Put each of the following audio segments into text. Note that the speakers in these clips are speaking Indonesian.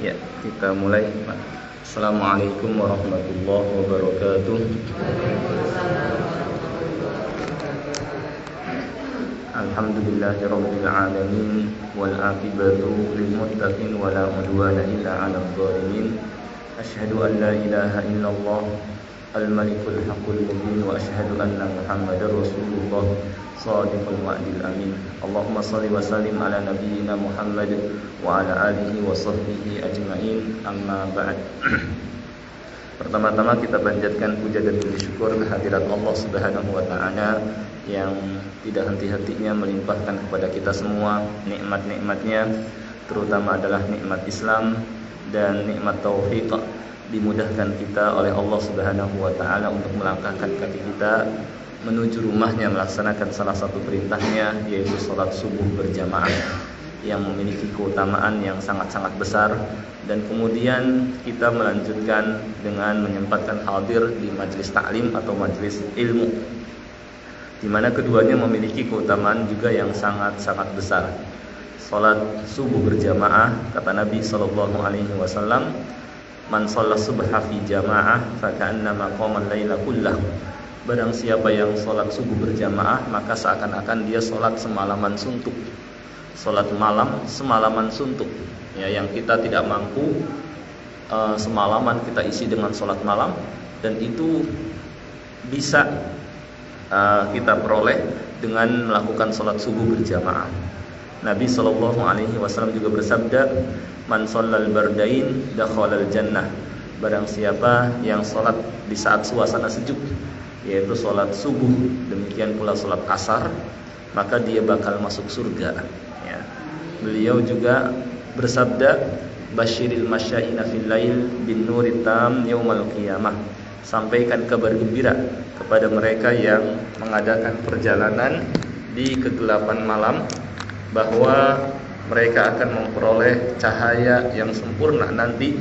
Ya, kita mulai. Assalamualaikum warahmatullahi wabarakatuh. Alhamdulillahirabbil alamin wal aqibatu lil muttaqin wala udwana illa 'alal zalimin. Asyhadu an la ilaha illallah al-malikul haqqul mubin wa asyhadu anna Muhammadar Rasulullah shadiqul wa'dil amin. Allahumma shalli wa sallim ala nabiyyina Muhammad wa ala alihi wa sahbihi ajma'in. Amma ba'd. Pertama-tama kita panjatkan puja dan puji syukur kehadirat Allah Subhanahu wa taala yang tidak henti-hentinya melimpahkan kepada kita semua nikmat-nikmatnya, terutama adalah nikmat Islam dan nikmat taufik, dimudahkan kita oleh Allah Subhanahu wa taala untuk melangkahkan kaki kita menuju rumahnya, melaksanakan salah satu perintahnya, yaitu salat subuh berjamaah yang memiliki keutamaan yang sangat-sangat besar. Dan kemudian kita melanjutkan dengan menyempatkan hadir di majelis taklim atau majelis ilmu, di mana keduanya memiliki keutamaan juga yang sangat-sangat besar. Salat subuh berjamaah, kata Nabi SAW, man shalla subha fi jamaah faka'annama qama al-laila kullah. Barang siapa yang salat subuh berjamaah, maka seakan-akan dia salat semalaman suntuk. Salat malam semalaman suntuk. Ya, yang kita tidak mampu semalaman kita isi dengan salat malam, dan itu bisa kita peroleh dengan melakukan salat subuh berjamaah. Nabi SAW juga bersabda, man shallal bardain dakhalal jannah. Barang siapa yang salat di saat suasana sejuk, yaitu salat subuh, demikian pula salat asar, maka dia bakal masuk surga. Ya. Beliau juga bersabda, basyiril masyaina fil lail bin nurit tam yaumal qiyamah. Sampaikan kabar gembira kepada mereka yang mengadakan perjalanan di kegelapan malam, bahwa mereka akan memperoleh cahaya yang sempurna nanti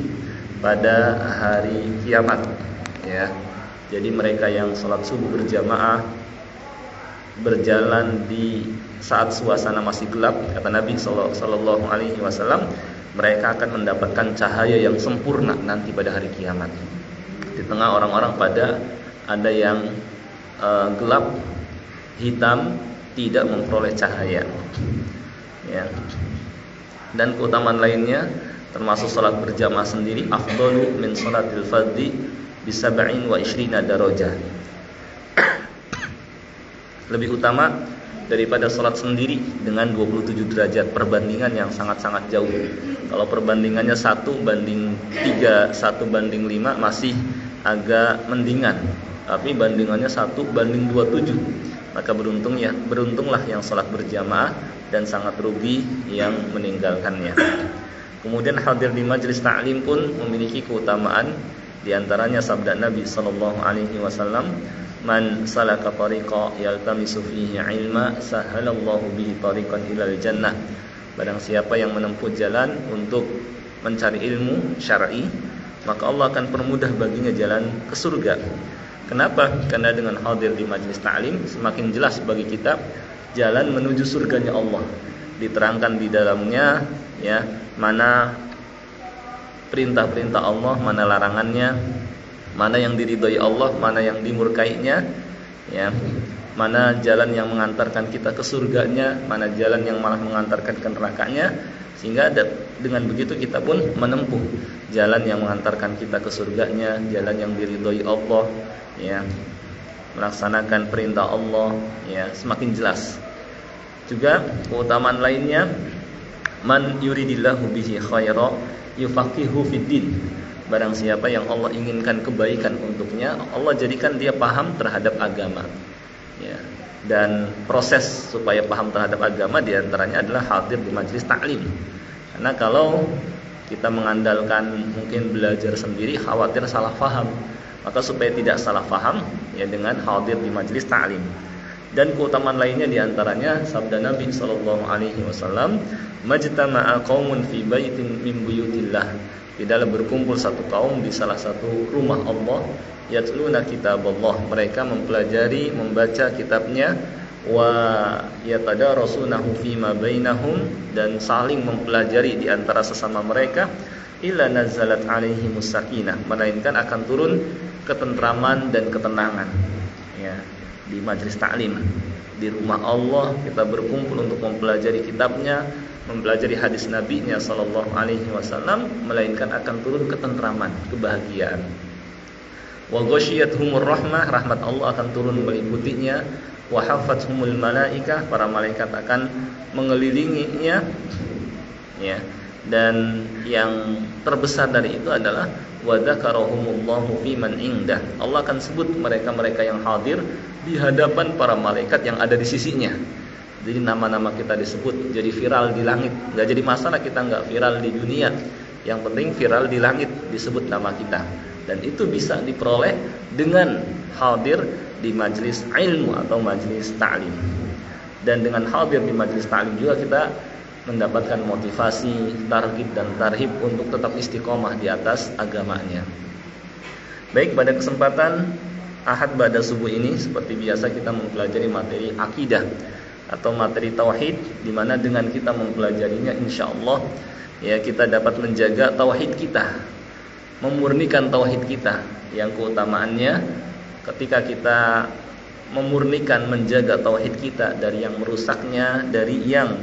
pada hari kiamat. Ya. Jadi mereka yang salat subuh berjamaah berjalan di saat suasana masih gelap, kata Nabi SAW, mereka akan mendapatkan cahaya yang sempurna nanti pada hari kiamat. Di tengah orang-orang pada ada yang gelap, hitam, tidak memperoleh cahaya. Ya. Dan keutamaan lainnya termasuk salat berjamaah sendiri, afdalu min salatil fardhi bisab'in wa ishrina darajah. Lebih utama daripada salat sendiri dengan 27 derajat, perbandingan yang sangat-sangat jauh. Kalau perbandingannya 1 banding 3, 1 banding 5 masih agak mendingan, tapi bandingannya 1 banding 27, maka beruntunglah yang salat berjamaah dan sangat rugi yang meninggalkannya. Kemudian hadir di majelis ta'lim pun memiliki keutamaan, di antaranya sabda Nabi SAW, man salaka tariqa yaltamisu fihi ilma sahalallahu bihi tariqan ilal jannah. Barang siapa yang menempuh jalan untuk mencari ilmu syar'i, maka Allah akan permudah baginya jalan ke surga. Kenapa? Karena dengan hadir di majelis ta'lim semakin jelas bagi kita jalan menuju surganya Allah. Diterangkan di dalamnya, ya, mana perintah-perintah Allah, mana larangannya, mana yang diridhoi Allah, mana yang dimurkainya, ya, mana jalan yang mengantarkan kita ke surganya, mana jalan yang malah mengantarkan ke nerakanya. Sehingga dengan begitu kita pun menempuh jalan yang mengantarkan kita ke surganya, jalan yang diridhoi Allah, ya, melaksanakan perintah Allah, ya, semakin jelas. Juga keutamaan lainnya, man yuridillahu bihi khaira yufaqihu fiddin. Barang siapa yang Allah inginkan kebaikan untuknya, Allah jadikan dia paham terhadap agama. Ya. Dan proses supaya paham terhadap agama diantaranya adalah hadir di majelis taklim. Karena kalau kita mengandalkan mungkin belajar sendiri, khawatir salah paham. Maka supaya tidak salah paham, ya, dengan hadir di majelis taklim. Dan keutamaan lainnya diantaranya sabda Nabi SAW, majtama'a qaumun fi baitin min buyutillah. Tidaklah berkumpul satu kaum di salah satu rumah Allah, yatluna kitaballah, mereka mempelajari, membaca kitabnya, wa yatadarasunahu fima bainahum, dan saling mempelajari di antara sesama mereka, illa nazalat alaihimus sakinah, melainkan akan turun ketentraman dan ketenangan. Ya, di majelis taklim, di rumah Allah kita berkumpul untuk mempelajari kitabnya, mempelajari hadis nabinya sallallahu alaihi wasallam, melainkan akan turun ketentraman, kebahagiaan. Wa ghasyiyatuhumur rahmah, rahmat Allah akan turun meliputinya. Wa hafathumul malaikah, para malaikat akan mengelilinginya. Ya, dan yang terbesar dari itu adalah wa dzakarahumullahu fiman indah. Allah akan sebut mereka-mereka yang hadir di hadapan para malaikat yang ada di sisinya. Jadi nama-nama kita disebut, jadi viral di langit. Enggak jadi masalah kita enggak viral di dunia. Yang penting viral di langit, disebut nama kita. Dan itu bisa diperoleh dengan hadir di majelis ilmu atau majelis ta'lim. Dan dengan hadir di majelis ta'lim juga kita mendapatkan motivasi, targhib dan tarhib untuk tetap istiqomah di atas agamanya. Baik, pada kesempatan Ahad pada subuh ini seperti biasa kita mempelajari materi akidah atau materi tauhid, di mana dengan kita mempelajarinya insyaallah ya kita dapat menjaga tauhid kita, memurnikan tauhid kita, yang keutamaannya ketika kita memurnikan, menjaga tauhid kita dari yang merusaknya, dari yang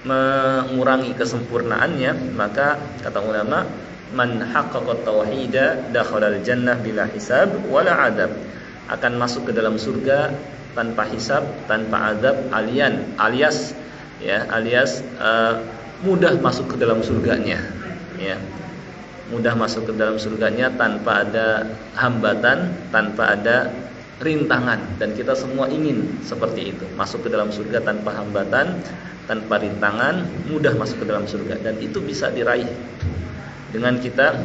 mengurangi kesempurnaannya, maka kata ulama, man haqqaqa tauhida dakhalal jannah bila hisab wala adab, akan masuk ke dalam surga tanpa hisab, tanpa adab, alias mudah masuk ke dalam surganya, ya. Mudah masuk ke dalam surganya tanpa ada hambatan, tanpa ada rintangan, dan kita semua ingin seperti itu, masuk ke dalam surga tanpa hambatan, tanpa rintangan, mudah masuk ke dalam surga. Dan itu bisa diraih dengan kita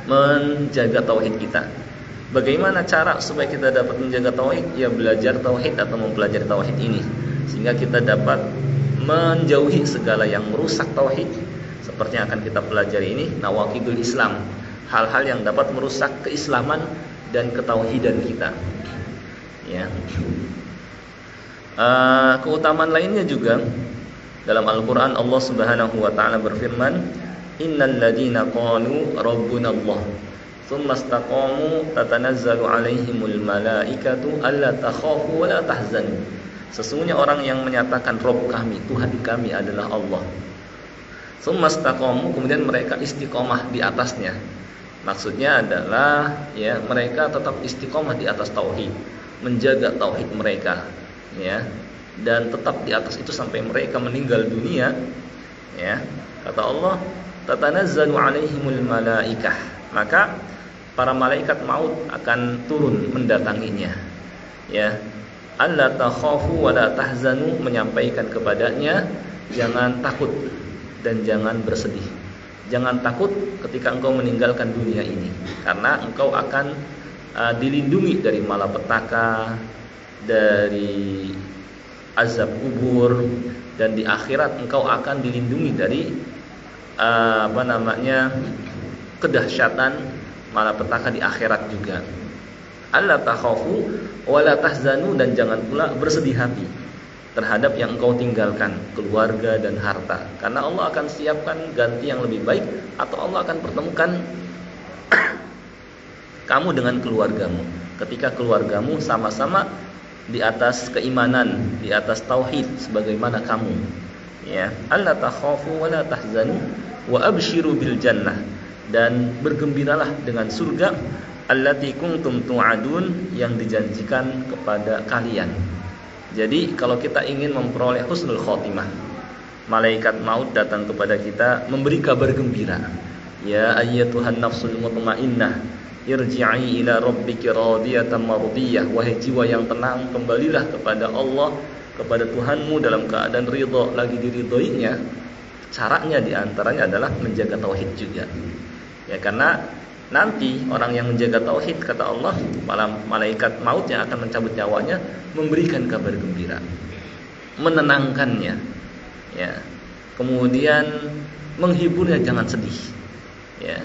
menjaga tauhid kita. Bagaimana cara supaya kita dapat menjaga tauhid? Ya belajar tauhid atau mempelajari tauhid ini, sehingga kita dapat menjauhi segala yang merusak tauhid. Seperti yang akan kita pelajari ini, nawaqidul Islam, hal-hal yang dapat merusak keislaman dan ketauhidan kita. Ya. Keutamaan lainnya juga dalam Al-Quran, Allah Subhanahu wa ta'ala berfirman, innal ladina qalu rabbuna Allah tsumma istaqamu tatanazzalu alaihimul malaikatu alla takhafu wa la tahzanu. Sesungguhnya orang yang menyatakan Rabb kami, Tuhan kami adalah Allah, tsumma istaqamu, kemudian mereka istiqomah di atasnya. Maksudnya adalah ya mereka tetap istiqomah di atas tauhid, menjaga tauhid mereka, ya, dan tetap di atas itu sampai mereka meninggal dunia, ya. Kata Allah, tatanazzalu alaihimul malaikah, maka para malaikat maut akan turun mendatanginya, ya. Alla takhafu wa la tahzanu, menyampaikan kepadanya jangan takut dan jangan bersedih. Jangan takut ketika engkau meninggalkan dunia ini, karena engkau akan dilindungi dari malapetaka, dari azab kubur, dan di akhirat engkau akan dilindungi dari kedahsyatan malapetaka di akhirat juga. Alla takhafu wa la tahzanu, dan jangan pula bersedih hati terhadap yang engkau tinggalkan, keluarga dan harta, karena Allah akan siapkan ganti yang lebih baik, atau Allah akan pertemukan kamu dengan keluargamu ketika keluargamu sama-sama di atas keimanan, di atas tauhid sebagaimana kamu, ya. Alla takhafu wa la tahzanu wa abshiru bil jannah, dan bergembiralah dengan surga allati kuntum tu'adun, yang dijanjikan kepada kalian. Jadi kalau kita ingin memperoleh husnul khotimah, malaikat maut datang kepada kita memberi kabar gembira. Ya ayyatuhan nafsul mutmainnah, irji'i ila rabbiki radiyatan mardiyah, wahai jiwa yang tenang, kembalilah kepada Allah, kepada Tuhanmu dalam keadaan ridha, lagi diridhoinya. Caranya diantaranya adalah menjaga tauhid juga, ya, karena nanti orang yang menjaga tauhid, kata Allah, malaikat maut yang akan mencabut nyawanya memberikan kabar gembira, menenangkannya, ya, kemudian menghiburnya, jangan sedih, ya,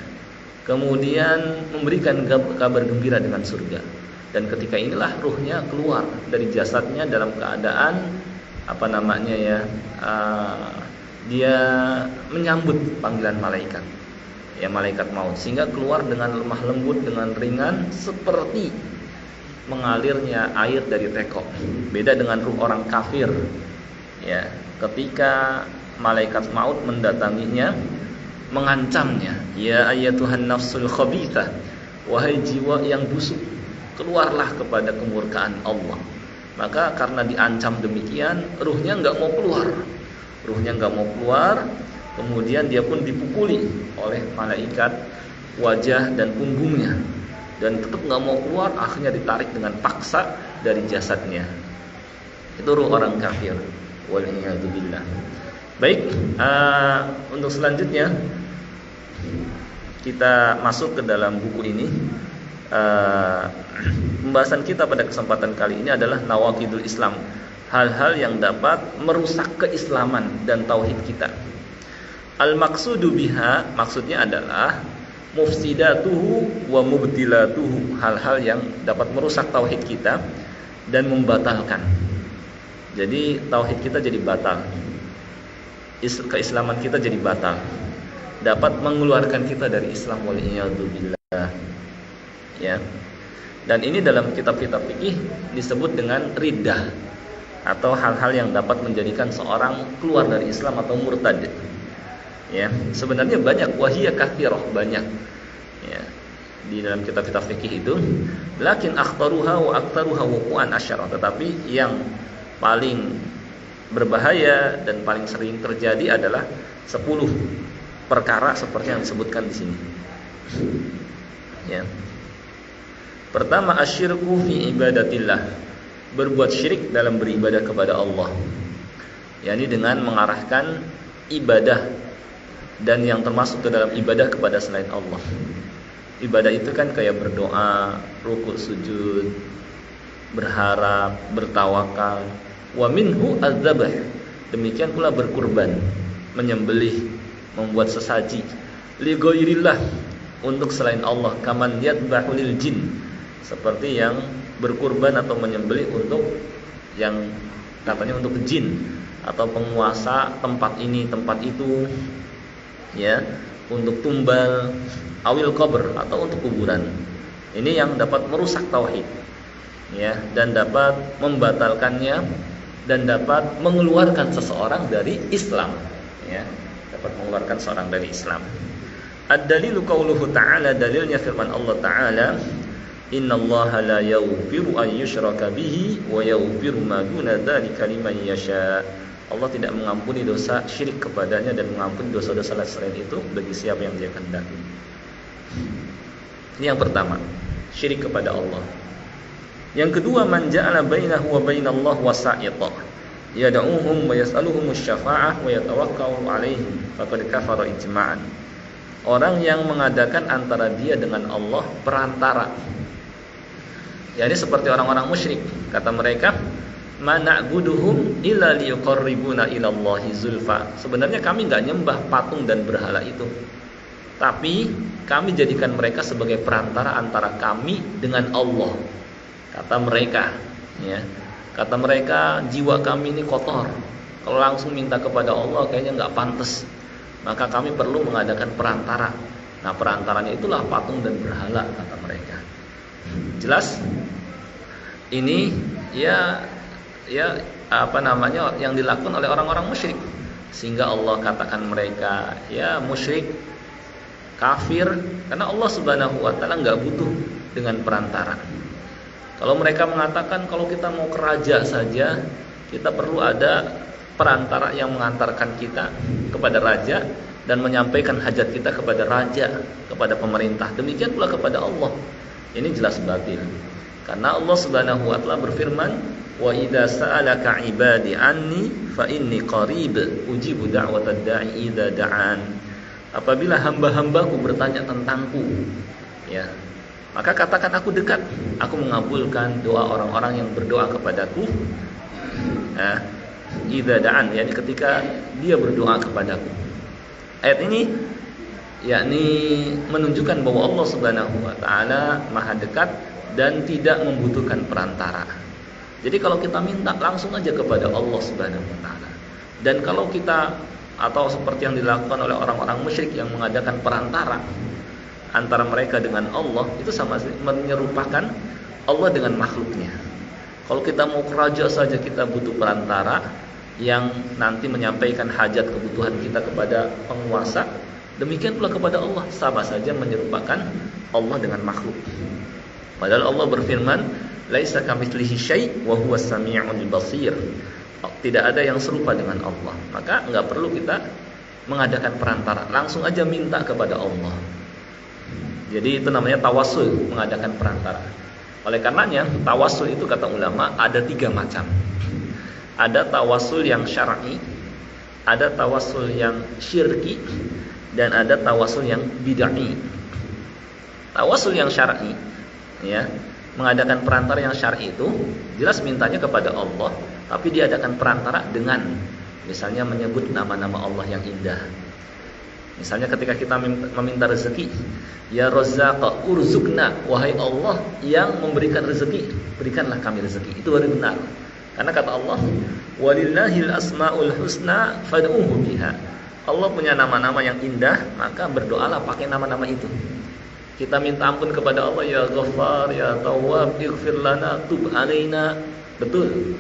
kemudian memberikan kabar gembira dengan surga. Dan ketika inilah ruhnya keluar dari jasadnya dalam keadaan dia menyambut panggilan malaikat. ya malaikat maut, sehingga keluar dengan lemah lembut, dengan ringan seperti mengalirnya air dari teko. Beda dengan ruh orang kafir. Ya, ketika malaikat maut mendatanginya, mengancamnya, ya ayyatuhan nafsul khabithah, wahai jiwa yang busuk, keluarlah kepada kemurkaan Allah. Maka karena diancam demikian, ruhnya enggak mau keluar. Kemudian dia pun dipukuli oleh malaikat wajah dan punggungnya, dan tetap enggak mau keluar. Akhirnya ditarik dengan paksa dari jasadnya. Itu ruh orang kafir. Wal'iyadzubillah. Baik, untuk selanjutnya kita masuk ke dalam buku ini. Pembahasan kita pada kesempatan kali ini adalah nawaqidul Islam, hal-hal yang dapat merusak keislaman dan tauhid kita. Al-maqsudu biha, maksudnya adalah mufsidatuhu wa mubtilatuhu, hal-hal yang dapat merusak tauhid kita dan membatalkan. Jadi tauhid kita jadi batal, keislaman kita jadi batal, dapat mengeluarkan kita dari Islam, wal'iyadzubillah. Ya. Dan ini dalam kitab-kitab fikih disebut dengan riddah, atau hal-hal yang dapat menjadikan seorang keluar dari Islam atau murtad. Ya, sebenarnya banyak, wahiyya katsirah, banyak. Ya, di dalam kitab-kitab fikih itu, lakin akhtaruha wa aktsaruha wuqu'an asyara, tetapi yang paling berbahaya dan paling sering terjadi adalah 10 perkara seperti yang disebutkan di sini. Ya. Pertama, asyirku fi ibadatillah, berbuat syirik dalam beribadah kepada Allah. yakni dengan mengarahkan ibadah dan yang termasuk ke dalam ibadah kepada selain Allah. Ibadah itu kan kayak berdoa, rukuk, sujud, berharap, bertawakal. Wa minhu az-zabh. Demikian pula berkurban, menyembelih, membuat sesaji li ghairillah, untuk selain Allah, kaman yadbahu lil jin, seperti yang berkurban atau menyembelih untuk yang katanya untuk jin atau penguasa tempat ini tempat itu, ya, untuk tumbal, awil qabr, atau untuk kuburan. Ini yang dapat merusak tauhid, ya, dan dapat membatalkannya dan dapat mengeluarkan seseorang dari Islam, ya, dapat mengeluarkan seorang dari Islam. Ad-dalilu qauluhu ta'ala, dalilnya firman Allah Ta'ala, innallaha la yaghfiru an yushraka bihi wa yaghfiru ma duna dzalika liman yasha. Allah tidak mengampuni dosa syirik kepadanya dan mengampuni dosa-dosa selain itu bagi siapa yang Dia kehendaki. Ini yang pertama, syirik kepada Allah. Yang kedua, man ja'ala bainahu wa bainallahi wasa'ita, yad'uhum wa yas'aluhum asy-syafa'ah wa yatawakkalu 'alaihim faqad kafara ijma'an. Orang yang mengadakan antara dia dengan Allah perantara, yakni seperti orang-orang musyrik. Kata mereka, ma na'buduhum illa liyuqarribuna ilallahi zulfa. Sebenarnya kami enggak nyembah patung dan berhala itu, tapi kami jadikan mereka sebagai perantara antara kami dengan Allah. Kata mereka, ya, kata mereka, jiwa kami ini kotor, kalau langsung minta kepada Allah kayaknya enggak pantas, maka kami perlu mengadakan perantara. Nah, perantaranya itulah patung dan berhala, kata mereka. Jelas? Ini ya yang dilakukan oleh orang-orang musyrik, sehingga Allah katakan mereka ya musyrik, kafir, karena Allah Subhanahu wa taala enggak butuh dengan perantara. Kalau mereka mengatakan kalau kita mau ke raja saja, kita perlu ada perantara yang mengantarkan kita kepada raja dan menyampaikan hajat kita kepada raja, kepada pemerintah. Demikian pula kepada Allah. Ini jelas batil. Karena Allah Subhanahu wa taala berfirman, "Wa idza sa'alaka 'ibadi 'anni fa inni qarib ujibu da'watad da'i idza da'an." Apabila hamba-hambaku bertanya tentangku, ya, maka katakan aku dekat, aku mengabulkan doa orang-orang yang berdoa kepadaku. Nah, idza da'an, yakni ketika dia berdoa kepadaku. Ayat ini yakni menunjukkan bahwa Allah Subhanahu wa taala Maha dekat dan tidak membutuhkan perantara. Jadi kalau kita minta langsung aja kepada Allah Subhanahu wa taala. Dan kalau kita atau seperti yang dilakukan oleh orang-orang musyrik yang mengadakan perantara antara mereka dengan Allah, itu sama menyerupakan Allah dengan makhluknya. Kalau kita mau ke raja saja kita butuh perantara yang nanti menyampaikan hajat kebutuhan kita kepada penguasa. Demikian pula kepada Allah, sama saja menyerupakan Allah dengan makhluk. Padahal Allah berfirman, "Laisa kamitslihi syai' wa huwas samii'ul basir." Tidak ada yang serupa dengan Allah. Maka enggak perlu kita mengadakan perantara, langsung aja minta kepada Allah. Jadi itu namanya tawassul, mengadakan perantara. Oleh karenanya, tawassul itu kata ulama ada 3 macam. Ada tawassul yang syar'i, ada tawassul yang syirki, dan ada tawassul yang bid'ah. Tawassul yang syar'i, ya, mengadakan perantara yang syar'i itu jelas mintanya kepada Allah, tapi diadakan perantara dengan misalnya menyebut nama-nama Allah yang indah. Misalnya ketika kita meminta rezeki, ya Razzaq urzuqna, wahai Allah yang memberikan rezeki, berikanlah kami rezeki. Itu baru benar. Karena kata Allah, walillahil asmaul husna fad'uhu biha. Allah punya nama-nama yang indah, maka berdoalah pakai nama-nama itu. Kita minta ampun kepada Allah, ya Ghaffar, ya Tawwab, ighfir lana, tub alaina. Betul.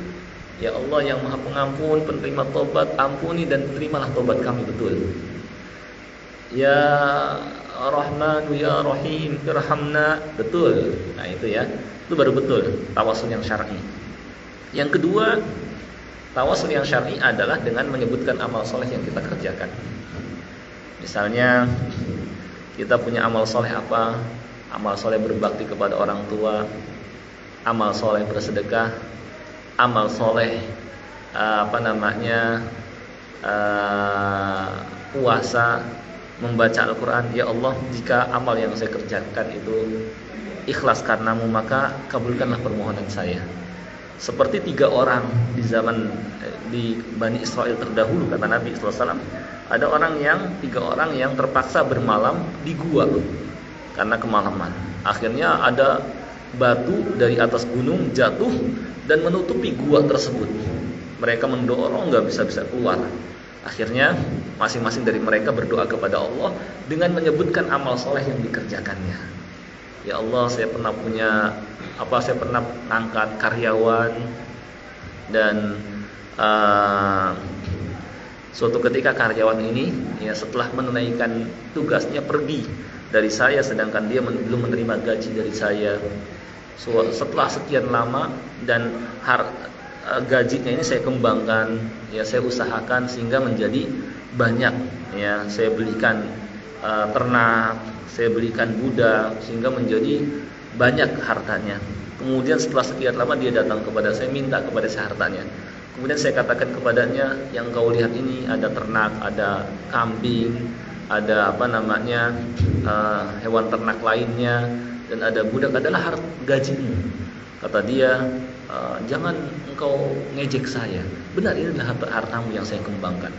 Ya Allah yang Maha Pengampun, penerima tobat, ampuni dan terimalah tobat kami, betul. Ya Rahman, ya Rahim, irhamna, betul. Nah itu ya, itu baru betul tawassul yang syar'i. Yang kedua, tawassul yang syar'i adalah dengan menyebutkan amal soleh yang kita kerjakan. Misalnya kita punya amal soleh apa? Amal soleh berbakti kepada orang tua, amal soleh bersedekah, amal soleh puasa, membaca Al-Quran. Ya Allah, jika amal yang saya kerjakan itu ikhlas karenamu, maka kabulkanlah permohonan saya. Seperti 3 orang di zaman di Bani Israel terdahulu, kata Nabi SAW, ada 3 orang yang terpaksa bermalam di gua karena kemalaman. Akhirnya ada batu dari atas gunung jatuh dan menutupi gua tersebut. Mereka mendorong, nggak bisa keluar. Akhirnya masing-masing dari mereka berdoa kepada Allah dengan menyebutkan amal soleh yang dikerjakannya. Ya Allah, saya pernah angkat karyawan dan suatu ketika karyawan ini ya setelah menunaikan tugasnya pergi dari saya, sedangkan dia belum menerima gaji dari saya. Setelah sekian lama dan gajinya ini saya kembangkan, ya saya usahakan sehingga menjadi banyak, ya saya belikan ternak, saya belikan budak sehingga menjadi banyak hartanya. Kemudian setelah sekian lama dia datang kepada saya, minta kepada saya hartanya. Kemudian saya katakan kepadanya, yang kau lihat ini ada ternak, ada kambing, ada hewan ternak lainnya, dan ada budak, adalah gajimu. Kata dia, jangan engkau ngejek saya. Benar, ini adalah hartamu yang saya kembangkan.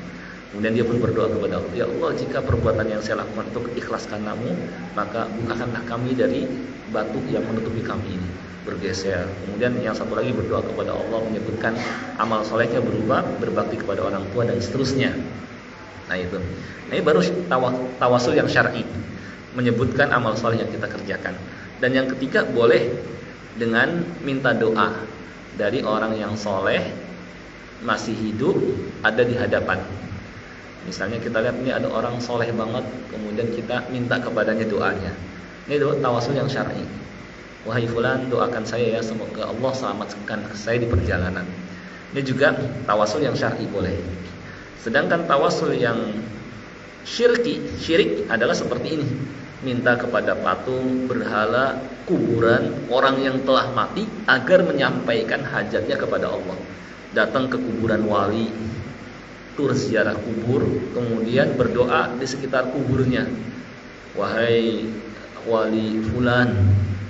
Kemudian dia pun berdoa kepada Allah, ya Allah, jika perbuatan yang saya lakukan itu ikhlas karenamu, maka bukakanlah kami dari batu yang menutupi kami ini. Bergeser. Kemudian yang satu lagi berdoa kepada Allah, menyebutkan amal solehnya berupa berbakti kepada orang tua dan seterusnya. Nah itu. Nah, ini baru tawassul yang syar'i, menyebutkan amal soleh yang kita kerjakan. Dan yang ketiga, boleh dengan minta doa dari orang yang soleh masih hidup, ada di hadapan. Misalnya kita lihat ini ada orang soleh banget, kemudian kita minta kepadanya doanya. Ini doa tawassul yang syar'i. Wahai fulan, doakan saya ya, semoga Allah selamatkan saya di perjalanan. Ini juga tawassul yang syar'i boleh. Sedangkan tawassul yang syirik adalah seperti ini. Minta kepada patung, berhala, kuburan, orang yang telah mati agar menyampaikan hajatnya kepada Allah. Datang ke kuburan wali, tur ziarah kubur, kemudian berdoa di sekitar kuburnya. Wahai wali fulan,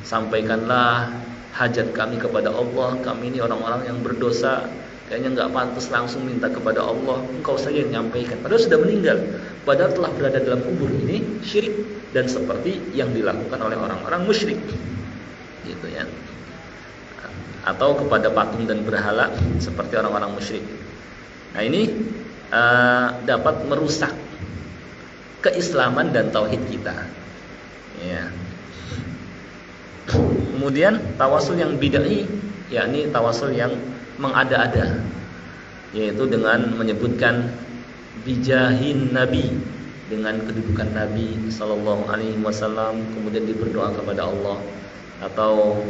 sampaikanlah hajat kami kepada Allah. Kami ini orang-orang yang berdosa, kayaknya nggak pantas langsung minta kepada Allah, engkau saja yang nyampaikan. Padahal sudah meninggal, padahal telah berada dalam kubur. Ini syirik dan seperti yang dilakukan oleh orang-orang musyrik, gitu ya. Atau kepada patung dan berhala seperti orang-orang musyrik. Nah ini dapat merusak keislaman dan tauhid kita. Ya. Kemudian tawasul yang bid'ah, yakni tawasul yang mengada-ada, yaitu dengan menyebutkan bijahin Nabi, dengan kedudukan Nabi Sallallahu Alaihi Wasallam, kemudian berdoa kepada Allah, atau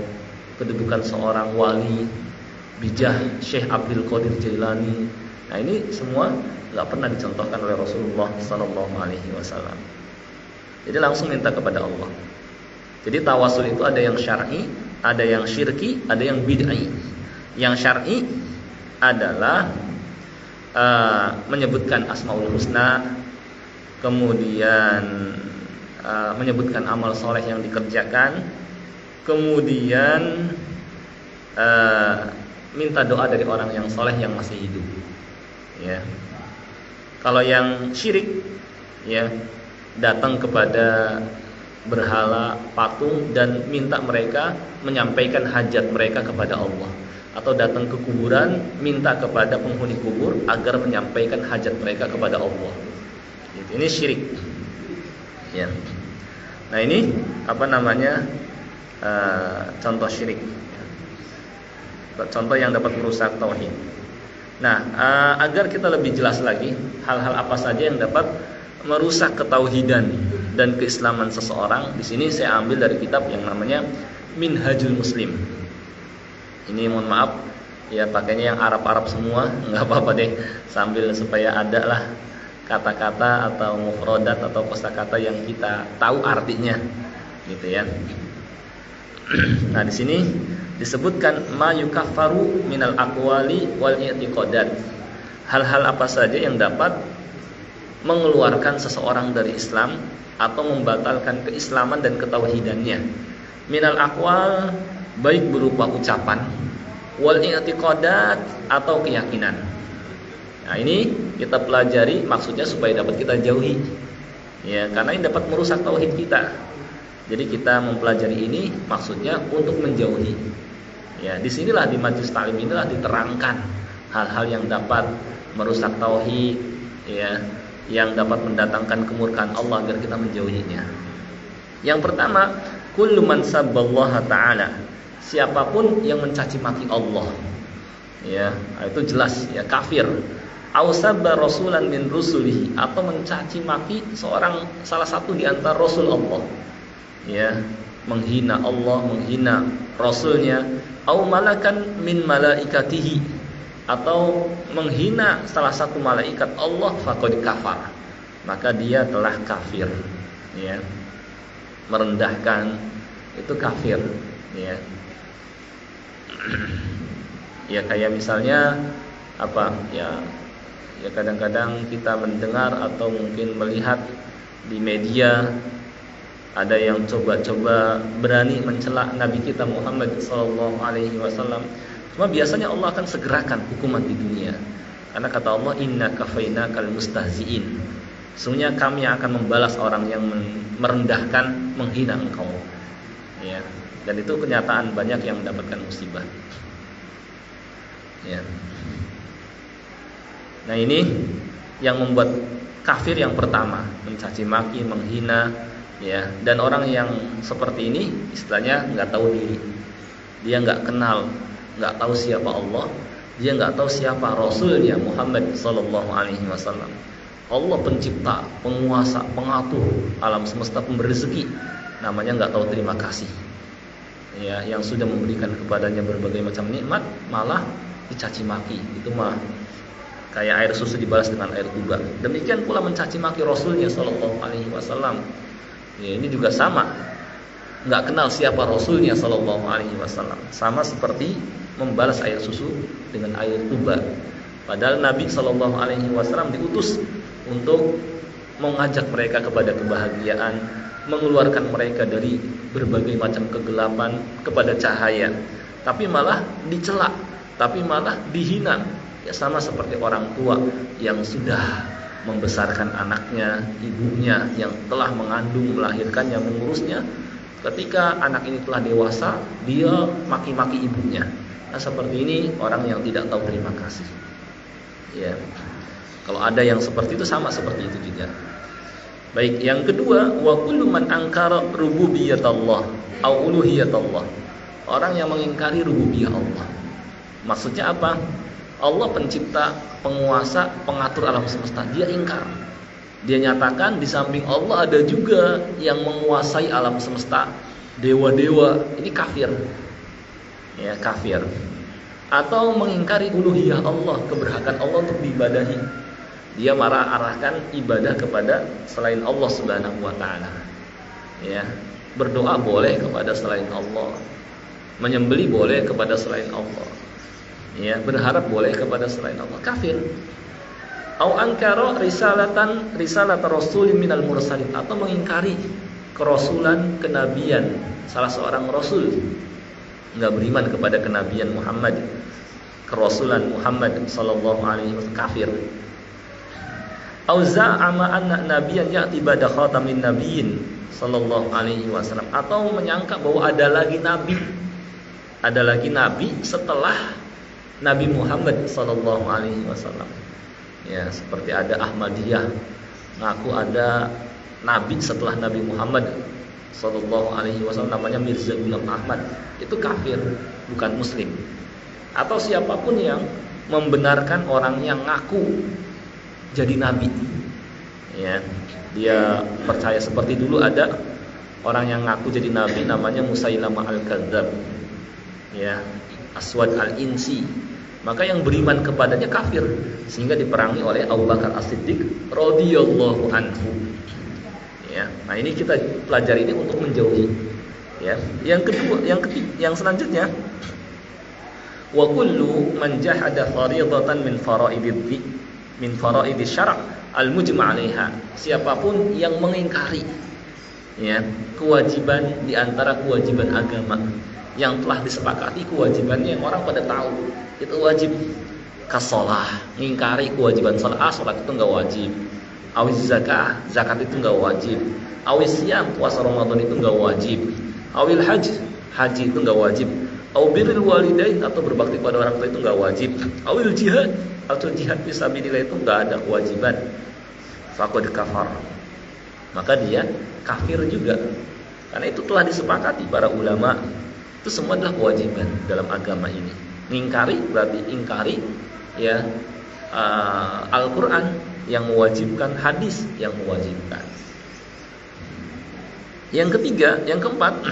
kedudukan seorang wali, bijah Syekh Abdul Qadir Jailani. Nah, ini semua nggak pernah dicontohkan oleh Rasulullah Sallallahu Alaihi Wasallam. Jadi langsung minta kepada Allah. Jadi tawasul itu ada yang syar'i, ada yang syirki, ada yang bid'i. Yang syar'i adalah menyebutkan Asmaul Husna, kemudian menyebutkan amal soleh yang dikerjakan, kemudian minta doa dari orang yang soleh yang masih hidup. Ya. Kalau yang syirik, ya, datang kepada berhala, patung, dan minta mereka menyampaikan hajat mereka kepada Allah, atau datang ke kuburan minta kepada penghuni kubur agar menyampaikan hajat mereka kepada Allah. Ini syirik. Ya. Nah, ini apa namanya? Contoh syirik. Contoh yang dapat merusak tauhid. Nah, agar kita lebih jelas lagi hal-hal apa saja yang dapat merusak ketauhidan dan keislaman seseorang, di sini saya ambil dari kitab yang namanya Minhajul Muslim. Ini mohon maaf ya, pakainya yang Arab-Arab semua, nggak apa-apa deh, sambil supaya ada lah kata-kata atau mufradat atau kosakata yang kita tahu artinya, gitu ya. Nah, di sini disebutkan ma yukaffaru minal aqwali wal i'tiqadat. Hal-hal apa saja yang dapat mengeluarkan seseorang dari Islam atau membatalkan keislaman dan ketauhidannya. Minal aqwal, baik berupa ucapan, wal i'tiqadat, atau keyakinan. Nah, ini kita pelajari maksudnya supaya dapat kita jauhi. Ya, karena ini dapat merusak tauhid kita. Jadi kita mempelajari ini maksudnya untuk menjauhi. Ya, disinilah di majelis taklim inilah diterangkan hal-hal yang dapat merusak tauhid, ya, yang dapat mendatangkan kemurkaan Allah agar kita menjauhinya. Yang pertama, kullu man sabballaha ta'ala, siapapun yang mencaci maki Allah, ya, itu jelas ya kafir. Au sabba rasulan min rusulihi, atau mencaci maki salah satu di antara rasul Allah, ya, menghina Allah, menghina rasulnya. Au malakan min malaikatihi, atau menghina salah satu malaikat Allah, faqad kafar, maka dia telah kafir, ya. Merendahkan itu kafir, ya. Ya, kayak misalnya apa, ya kadang-kadang kita mendengar atau mungkin melihat di media ada yang coba-coba berani mencela Nabi kita Muhammad SAW. Cuma biasanya Allah akan segerakan hukuman di dunia. Karena kata Allah, inna kafainakal mustahzi'in, sesungguhnya kami akan membalas orang yang merendahkan, menghina engkau. Ya. Dan itu kenyataan banyak yang mendapatkan musibah. Ya. Nah, ini yang membuat kafir yang pertama, mencaci maki, menghina, ya. Dan orang yang seperti ini istilahnya nggak tahu diri. Dia nggak kenal, nggak tahu siapa Allah, dia nggak tahu siapa Rasulnya Muhammad Sallallahu Alaihi Wasallam. Allah pencipta, penguasa, pengatur alam semesta, pemberi rezeki, namanya nggak tahu terima kasih. Ya, yang sudah memberikan kepadanya berbagai macam nikmat malah dicaci maki, itu mah kayak air susu dibalas dengan air tuba. Demikian pula mencaci maki Rasulnya Sallallahu Alaihi Wasallam. Ya, ini juga sama, nggak kenal siapa Rasulnya Sallallahu Alaihi Wasallam, sama seperti membalas air susu dengan air tuba. Padahal Nabi Sallallahu Alaihi Wasallam diutus untuk mengajak mereka kepada kebahagiaan, mengeluarkan mereka dari berbagai macam kegelapan kepada cahaya. Tapi malah dicela, tapi malah dihina. Ya, sama seperti orang tua yang sudah membesarkan anaknya, ibunya yang telah mengandung, melahirkannya, mengurusnya. Ketika anak ini telah dewasa, dia maki-maki ibunya. Nah, seperti ini orang yang tidak tahu terima kasih. Ya. Kalau ada yang seperti itu sama seperti itu juga. Baik, yang kedua, wa kullu man ankara rububiyatallah au uluhiyatallah. Orang yang mengingkari rububiyah Allah. Maksudnya apa? Allah pencipta, penguasa, pengatur alam semesta. Dia ingkar. Dia nyatakan di samping Allah ada juga yang menguasai alam semesta, dewa-dewa. Ini kafir. Ya, kafir. Atau mengingkari uluhiyah Allah, keberhakan Allah untuk diibadahi. Dia arahkan ibadah kepada selain Allah Subhanahu wa taala. Ya, berdoa boleh kepada selain Allah. Menyembelih boleh kepada selain Allah. Ya, berharap boleh kepada selain Allah. Kafir. Au ankara risalat rasulin minal mursalin, atau mengingkari kerasulan, kenabian salah seorang rasul. Enggak beriman kepada kenabian Muhammad, kerasulan Muhammad sallallahu alaihi wasallam, kafir. Au za'ama anna nabiyyan ya'ti ba'da khatamin nabiyyin sallallahu alaihi wasallam, atau menyangka bahwa ada lagi nabi setelah Nabi Muhammad sallallahu alaihi wasallam. Ya, seperti ada Ahmadiyah ngaku ada nabi setelah Nabi Muhammad sallallahu alaihi wasallam, namanya Mirza Ghulam Ahmad. Itu kafir, bukan muslim. Atau siapapun yang membenarkan orang yang ngaku jadi nabi. Ya, dia percaya seperti dulu ada orang yang ngaku jadi nabi namanya Musailamah al-Kadzdzab. Ya, Aswad al-Insi. Maka yang beriman kepadanya kafir, sehingga diperangi oleh Abu Bakar As-Siddiq radhiyallahu anhu. Ya, nah ini kita pelajari ini untuk menjauhi. Ya, yang kedua, yang selanjutnya, wa kullu man jahada fariidatan min faraidis syara' al-mujma' 'alaiha. Siapapun yang mengingkari, ya, kewajiban di antara kewajiban agama yang telah disepakati, kewajibannya yang orang pada tahu itu wajib. Kasolah, ngingkari kewajiban salat, salat itu enggak wajib. Awis zakah, zakat itu enggak wajib. Awis siyam, puasa Ramadan itu enggak wajib. Awil haji, haji itu enggak wajib. Aw birrul walidain, atau berbakti pada orang tua itu enggak wajib. Awil jihad, atau jihad fisabilillah itu enggak ada kewajiban. Faqad kafar. Maka dia kafir juga. Karena itu telah disepakati para ulama. Itu semua adalah kewajiban dalam agama ini. Ngingkari berarti ingkari, ya, Al-Quran yang mewajibkan, hadis yang mewajibkan. Yang ketiga, yang keempat,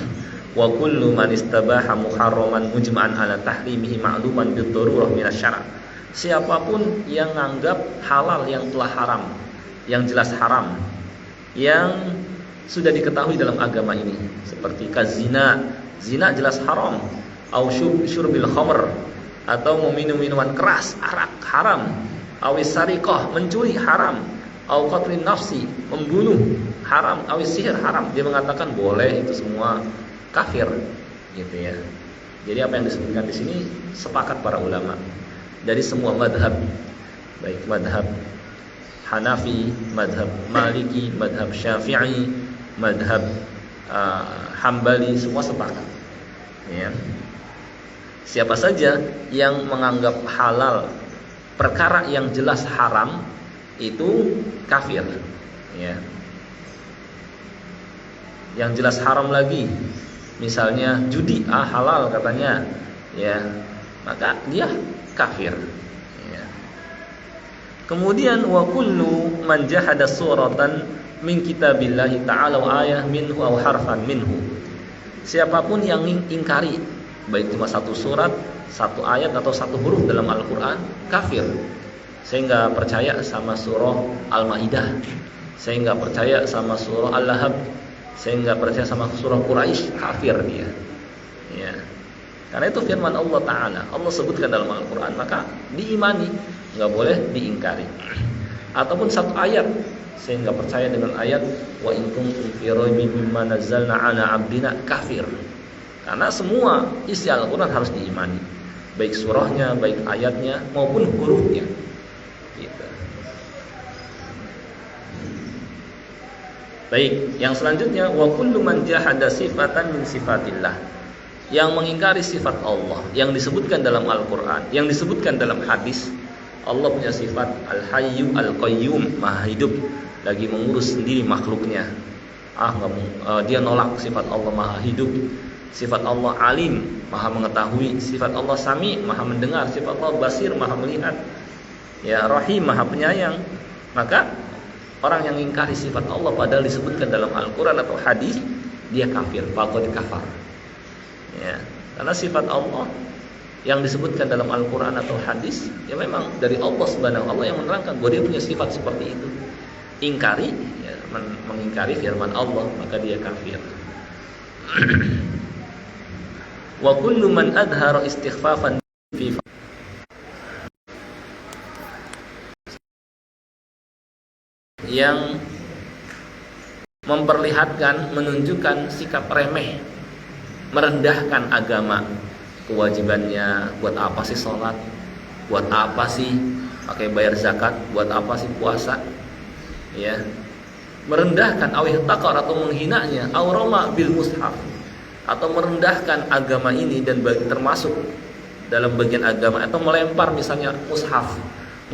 wa kullu man istabaha muharraman mujma'an ala tahrimihi ma'luman bid-darurah minasy-syara'. Siapapun yang menganggap halal yang telah haram, yang jelas haram, yang sudah diketahui dalam agama ini, seperti kazina, zina jelas haram, au syurbil khamr, atau meminum minuman keras, arak, haram, awis sariqah, mencuri, haram, au qatlin nafsi, membunuh, haram, awis sihir, haram. Dia mengatakan boleh itu semua, kafir, gitu ya. Jadi apa yang disebutkan di sini sepakat para ulama dari semua madhab, baik madhab Hanafi, madhab Maliki, madhab Syafi'i, madhab Hambali, semua sepakat. Ya. Siapa saja yang menganggap halal perkara yang jelas haram itu kafir. Ya. Yang jelas haram lagi, misalnya judi, halal katanya, ya, maka dia kafir. Ya. Kemudian wa kullu man jahada suratan min kitabillahi ta'ala wa ayah minhu aw harfan minhu. Siapapun yang ingkari baik cuma satu surat, satu ayat atau satu huruf dalam Al-Quran, kafir. Saya nggak percaya sama surah Al-Maidah, saya nggak percaya sama surah Al-Lahab, saya nggak percaya sama surah Quraisy, kafir dia. Ya. Karena itu firman Allah Ta'ala, Allah sebutkan dalam Al-Quran, maka diimani, nggak boleh diingkari. Ataupun satu ayat, saya nggak percaya dengan ayat wa in kuntum fi raibin mimma nazzalna ala abdina, kafir. Karena semua isi Al-Quran harus diimani, baik surahnya, baik ayatnya maupun hurufnya. Gitu. Baik, yang selanjutnya wa kullu man jahada sifatan min sifatillah, yang mengingkari sifat Allah yang disebutkan dalam Al-Quran, yang disebutkan dalam hadis, Allah punya sifat Al-Hayyu Al-Qayyum, Maha hidup, lagi mengurus sendiri makhluknya. Dia nolak sifat Allah Maha hidup. Sifat Allah Alim, Maha mengetahui. Sifat Allah Sami, Maha mendengar. Sifat Allah Basir, Maha melihat. Ya, Rahim, Maha penyayang. Maka orang yang ingkari sifat Allah padahal disebutkan dalam Al-Quran atau hadis, dia kafir, faqad kafar. Ya, karena sifat Allah yang disebutkan dalam Al-Quran atau hadis, ya memang dari Allah Subhanahu wa Ta'ala yang menerangkan bahwa dia punya sifat seperti itu. Ingkari, ya, mengingkari firman Allah, maka dia kafir. Wa kullu man adhara istighfafan fi yang memperlihatkan, menunjukkan sikap remeh, merendahkan agama, kewajibannya, buat apa sih sholat, buat apa sih pakai bayar zakat, buat apa sih puasa, ya, merendahkan awih takar atau menghinanya, auroma bil mushaf, atau merendahkan agama ini dan termasuk dalam bagian agama, atau melempar misalnya mushaf,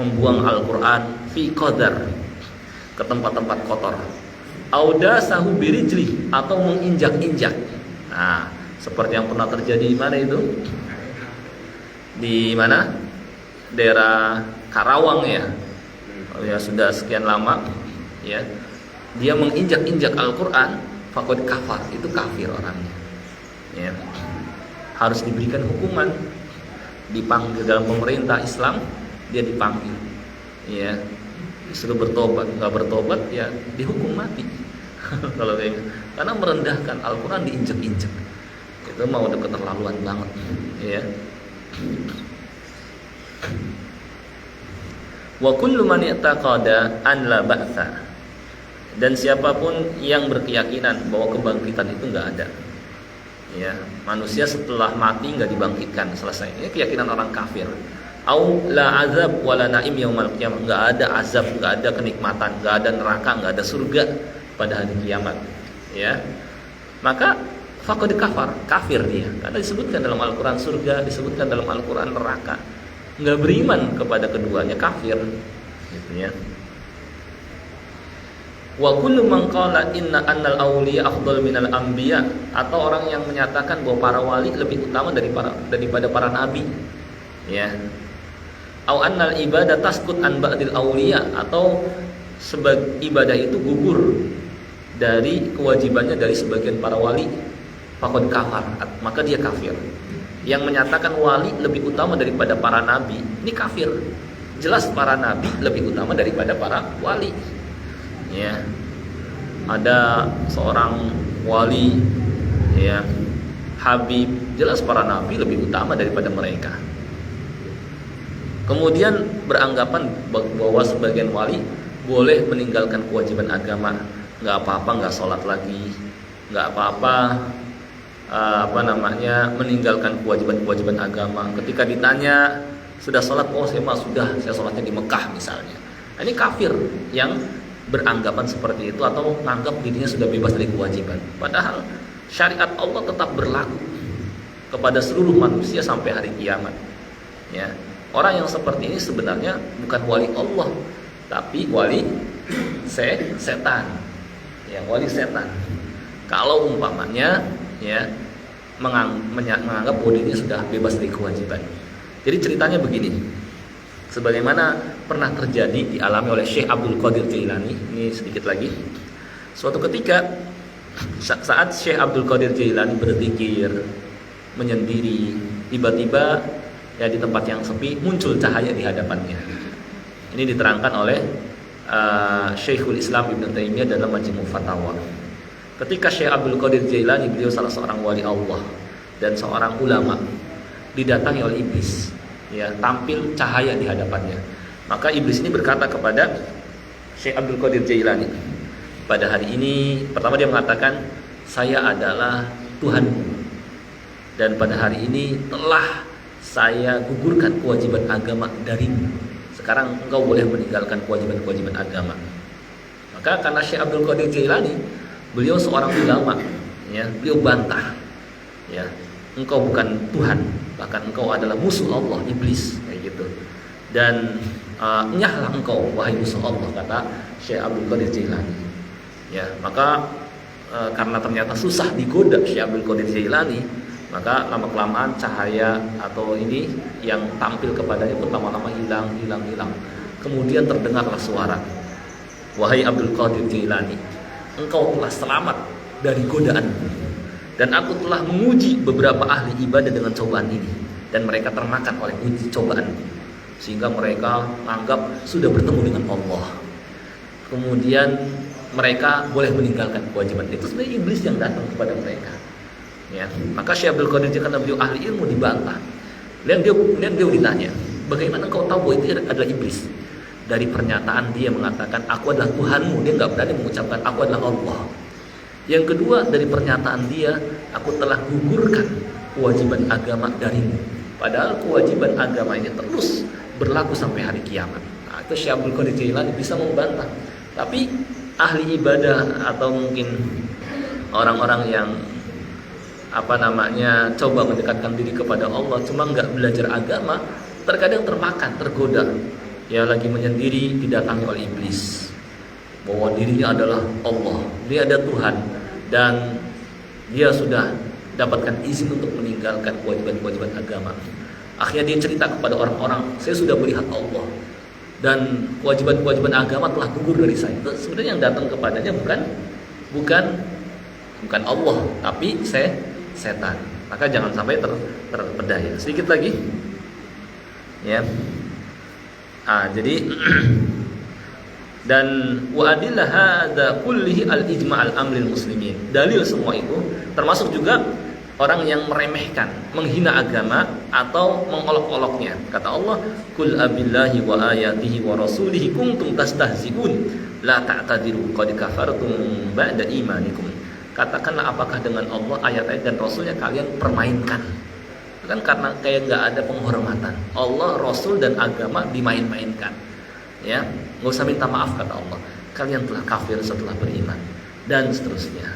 membuang Al-Quran fi qadar, ke tempat-tempat kotor, auda sahu birijli, atau menginjak-injak. Nah, seperti yang pernah terjadi di mana itu? Di mana? Daerah Karawang, ya. Ya sudah sekian lama, ya. Dia menginjak-injak Al-Quran, faqad kafar, itu kafir orangnya. Ya. Harus diberikan hukuman, dipanggil dalam pemerintah Islam, dia dipanggil. Ya. Disuruh bertobat, nggak bertobat, ya dihukum mati. Kalau kayak gitu. Karena merendahkan Al-Quran, diinjak-injak. Itu mau udah keterlaluan banget, ya. Wa kullu man i'taqada an la ba'tsa, dan siapapun yang berkeyakinan bahwa kebangkitan itu enggak ada, ya, manusia setelah mati enggak dibangkitkan, selesai. Ini keyakinan orang kafir. Au la azab wala naim yaumal qiyamah, enggak ada azab, enggak ada kenikmatan, enggak ada neraka, enggak ada surga pada hari kiamat, ya. Maka faqad kafar, kafir dia. Karena disebutkan dalam Al-Quran surga, disebutkan dalam Al-Quran neraka. Enggak beriman kepada keduanya, kafir, gitu ya. Wa kullu man qala inna annal awliya afdal minal anbiya, atau orang yang menyatakan bahwa para wali lebih utama daripada para nabi, ya. Au annal ibadah taskut an ba'dil awliya, atau ibadah itu gugur dari kewajibannya dari sebagian para wali, faqad kafar, maka dia kafir. Yang menyatakan wali lebih utama daripada para nabi, ini kafir. Jelas para nabi lebih utama daripada para wali, ya. Ada seorang wali, ya, Habib, jelas para nabi lebih utama daripada mereka. Kemudian beranggapan bahwa sebagian wali boleh meninggalkan kewajiban agama, nggak apa-apa, nggak sholat lagi, nggak apa-apa, meninggalkan kewajiban agama. Ketika ditanya sudah sholat, oh saya sholatnya di Mekah misalnya. Nah, ini kafir yang beranggapan seperti itu, atau menganggap dirinya sudah bebas dari kewajiban. Padahal syariat Allah tetap berlaku kepada seluruh manusia sampai hari kiamat, ya. Orang yang seperti ini sebenarnya bukan wali Allah, tapi wali setan, ya, wali setan. Kalau umpamanya, ya, menganggap bahwa dirinya sudah bebas dari kewajiban. Jadi ceritanya begini, sebagaimana pernah terjadi dialami oleh Syekh Abdul Qadir Jailani. Ini sedikit lagi. Suatu ketika saat Syekh Abdul Qadir Jailani berzikir, menyendiri, tiba-tiba, ya, di tempat yang sepi muncul cahaya di hadapannya. Ini diterangkan oleh Syekhul Islam Ibn Taimiyah dalam Majmu' Fatawa. Ketika Syekh Abdul Qadir Jailani, beliau salah seorang wali Allah dan seorang ulama, didatangi oleh iblis, ya, tampil cahaya di hadapannya. Maka iblis ini berkata kepada Syekh Abdul Qadir Jailani, pada hari ini, pertama dia mengatakan, saya adalah Tuhanmu, dan pada hari ini telah saya gugurkan kewajiban agama darimu. Sekarang engkau boleh meninggalkan kewajiban agama. Maka karena Syekh Abdul Qadir Jailani, beliau seorang ulama, ya, beliau bantah, ya, engkau bukan Tuhan, bahkan engkau adalah musuh Allah, iblis, kayak gitu. Dan nyahlah engkau wahai musuh Allah, kata Syekh Abdul Qadir Jailani. Ya, maka karena ternyata susah digoda Syekh Abdul Qadir Jailani, maka lama-kelamaan cahaya atau ini yang tampil kepadanya pun lama-lama hilang. Kemudian terdengarlah suara, wahai Abdul Qadir Jailani, engkau telah selamat dari godaan, dan aku telah menguji beberapa ahli ibadah dengan cobaan ini, dan mereka termakan oleh uji cobaan, sehingga mereka anggap sudah bertemu dengan Allah. Kemudian mereka boleh meninggalkan kewajiban. Itu sebenarnya iblis yang datang kepada mereka. Ya, maka Syekh Abdul Qadir, karena beliau ahli ilmu, dibantah. Dan dia ditanya, bagaimana engkau tahu bahwa itu adalah iblis? Dari pernyataan dia mengatakan, aku adalah Tuhanmu. Dia nggak berani mengucapkan aku adalah Allah. Yang kedua, dari pernyataan dia, aku telah gugurkan kewajiban agama darimu. Padahal kewajiban agama ini terus berlaku sampai hari kiamat. Nah, itu Syekh Abdul Qadir Jailani bisa membantah. Tapi ahli ibadah atau mungkin orang-orang yang coba mendekatkan diri kepada Allah, cuma nggak belajar agama, terkadang termakan, tergoda. Ya, lagi menyendiri didatangi oleh iblis, bahwa dirinya adalah Allah, dia ada Tuhan, dan dia sudah dapatkan izin untuk meninggalkan kewajiban-kewajiban agama. Akhirnya dia cerita kepada orang-orang, saya sudah melihat Allah, dan kewajiban-kewajiban agama telah gugur dari saya. Itu sebenarnya yang datang kepadanya bukan Allah, tapi setan. Maka jangan sampai terpedaya. Sedikit lagi, ya. Jadi dan wa adillah hadza kullihi al-ijma' al-amril muslimin. Dalil semua itu termasuk juga orang yang meremehkan, menghina agama atau mengolok-oloknya. Kata Allah, "Qul abillahi wa ayatihi wa rasulihi kuntum tastahzi'un la ta'tadiru qad kafartum ba'da imanikum." Katakanlah, apakah dengan Allah, ayat-ayat dan Rasulnya kalian permainkan? Kan karena kayak nggak ada penghormatan. Allah, Rasul dan agama dimain-mainkan. Ya, nggak usah minta maaf, kata Allah. Kalian telah kafir setelah beriman, dan seterusnya.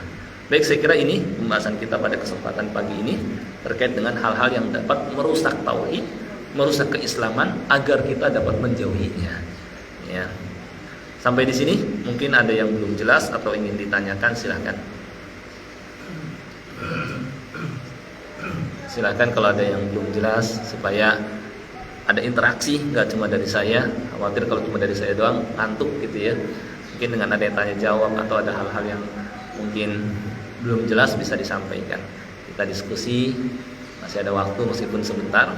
Baik, saya kira ini pembahasan kita pada kesempatan pagi ini terkait dengan hal-hal yang dapat merusak tauhid, merusak keislaman, agar kita dapat menjauhinya. Ya, sampai di sini mungkin ada yang belum jelas atau ingin ditanyakan, silahkan. Silahkan kalau ada yang belum jelas, supaya ada interaksi, nggak cuma dari saya. Khawatir kalau cuma dari saya doang ngantuk gitu ya. Mungkin dengan ada yang tanya jawab atau ada hal-hal yang mungkin belum jelas bisa disampaikan. Kita diskusi, masih ada waktu meskipun sebentar.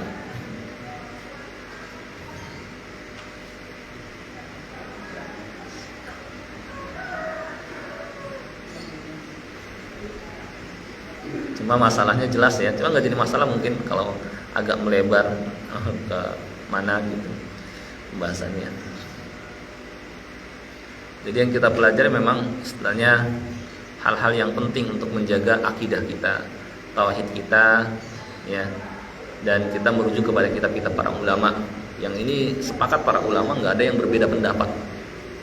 Cuma masalahnya jelas ya, cuma nggak jadi masalah mungkin kalau agak melebar ke mana gitu pembahasannya. Jadi yang kita pelajari memang istilahnya hal-hal yang penting untuk menjaga akidah kita, tauhid kita, ya. Dan kita merujuk kepada kitab-kitab para ulama. Yang ini sepakat para ulama, nggak ada yang berbeda pendapat.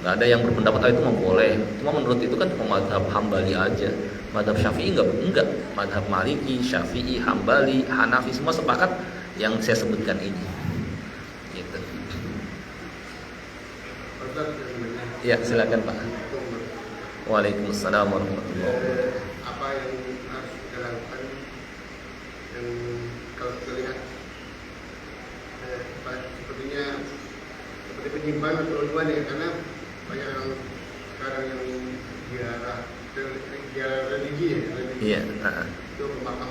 Nggak ada yang berpendapat itu mau boleh. Cuma menurut itu kan cuma mazhab Hambali aja. Mazhab Syafi'i enggak. Mazhab Maliki, Syafi'i, Hambali, Hanafi semua sepakat yang saya sebutkan ini. Gitu. Ya, silakan Pak. Waalaikumsalam warahmatullahi wabarakatuh. Apa yang harus kita lakukan yang kalau kita lihat sepertinya seperti penyimpangan atau duluan ya, karena banyak yang sekarang yang dia religi ya, Iya. itu ke makam